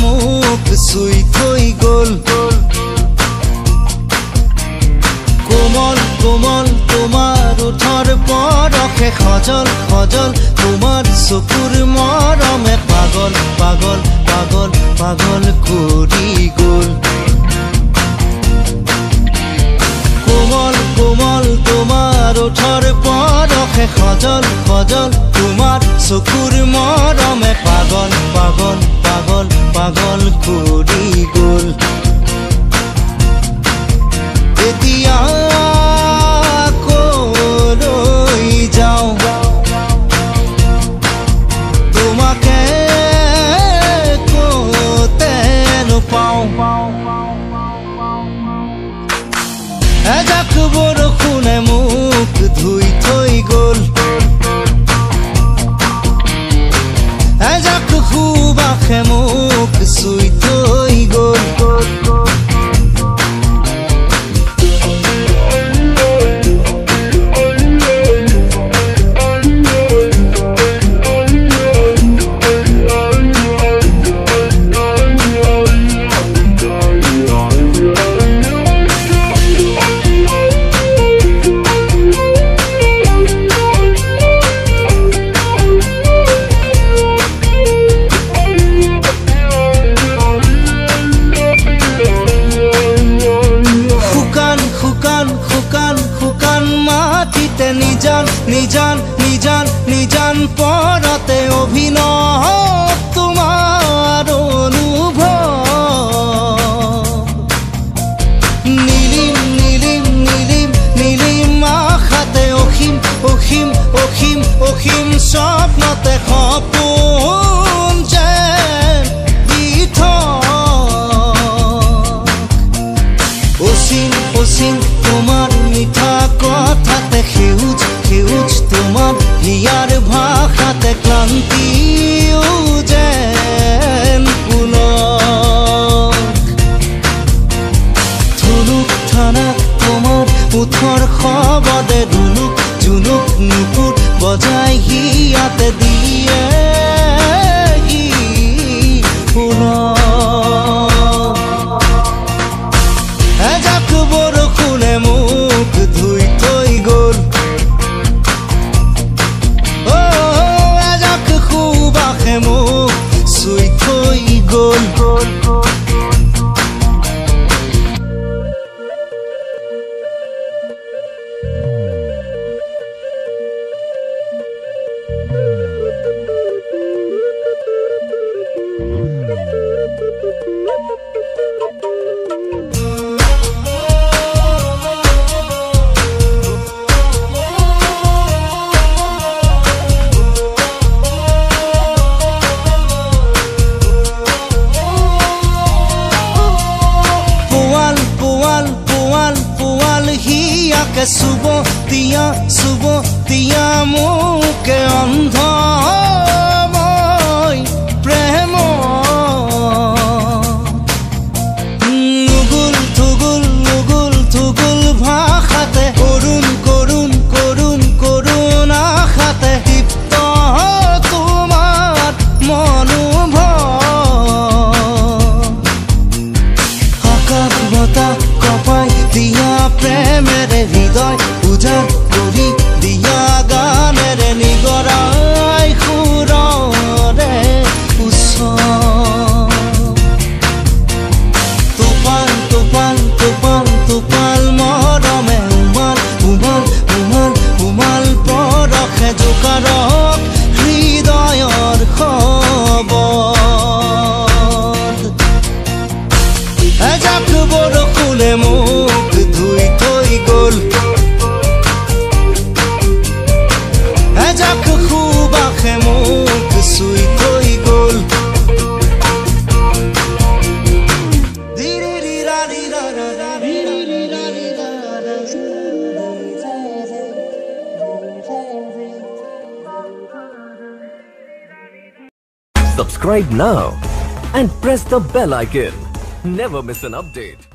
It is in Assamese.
মোক চুই থৈ গ'ল কোমল কোমল তোমাৰ ওঠৰ পৰশে সজল সজল তোমাৰ চকুৰ মৰমে পাগল পাগল পাগল পাগল কৰি গ'ল কোমল কোমল তোমাৰ ওঠৰ পৰশে সজল সজল তোমাৰ চকুৰ মৰমে পাগল পাগল পাগল পাগল কৰি গ'ল এতিয়া কলৈ যাওঁ তোমাকে ক'তে নোপাওঁ এজাক বৰষুণে মোক ধুই থৈ গ'ল এজাক সুবাসে মোক চুই থৈ গ'ল নিজান নিজান নিজান নিজান পৰতে অভিনৱ তোমাৰ অনুভৱ নীলিম নীলিম নীলিম নীলিম আশাতে অসীম অসীম অসীম অসীম স্বপ্নতে সপোন যেন দি অসীম অসীম তোমাৰ মিঠা কথাতে সেউজ সেউজ তোমাৰ হিয়াৰ ভাষাতে ক্লান্তিও যেন পুলক ধুনুক থানা তোমাৰ ওঠৰ শব্দে ধুনুক জুনুক নুপুৰ বজাই হিয়াতে দিয়ে এজাক বৰষুণে মোক ধুই থৈ গ'ল এজাক সুবাসে মোক চুই থৈ গ'ল চুব দিয়া মোকে অন্ধ মই প্ৰেম নুগুল থুগুল নুগুল থুগুল ভাষাতে কৰুণ কৰুণ কৰুণ কৰুণ আশাতে দীপ্ত তোমাৰ মনোভৱ আকাশ বতাহ কপাই দিয়া প্ৰেমেৰে হৃদয় উজান কৰি দিয়া গানেৰে নিগৰাই সুৰৰে উচ্চত টোপাল টোপাল টোপাল টোপাল মৰমে উমাল উমাল উমাল উমাল পৰশে জোকাৰক হৃদয়ৰ খবত এজাক বৰষুণে মোক ধুই থৈ গ'ল এজাক সুবাসে মোক চুই থৈ গ'ল Subscribe now and press the bell icon. Never miss an update.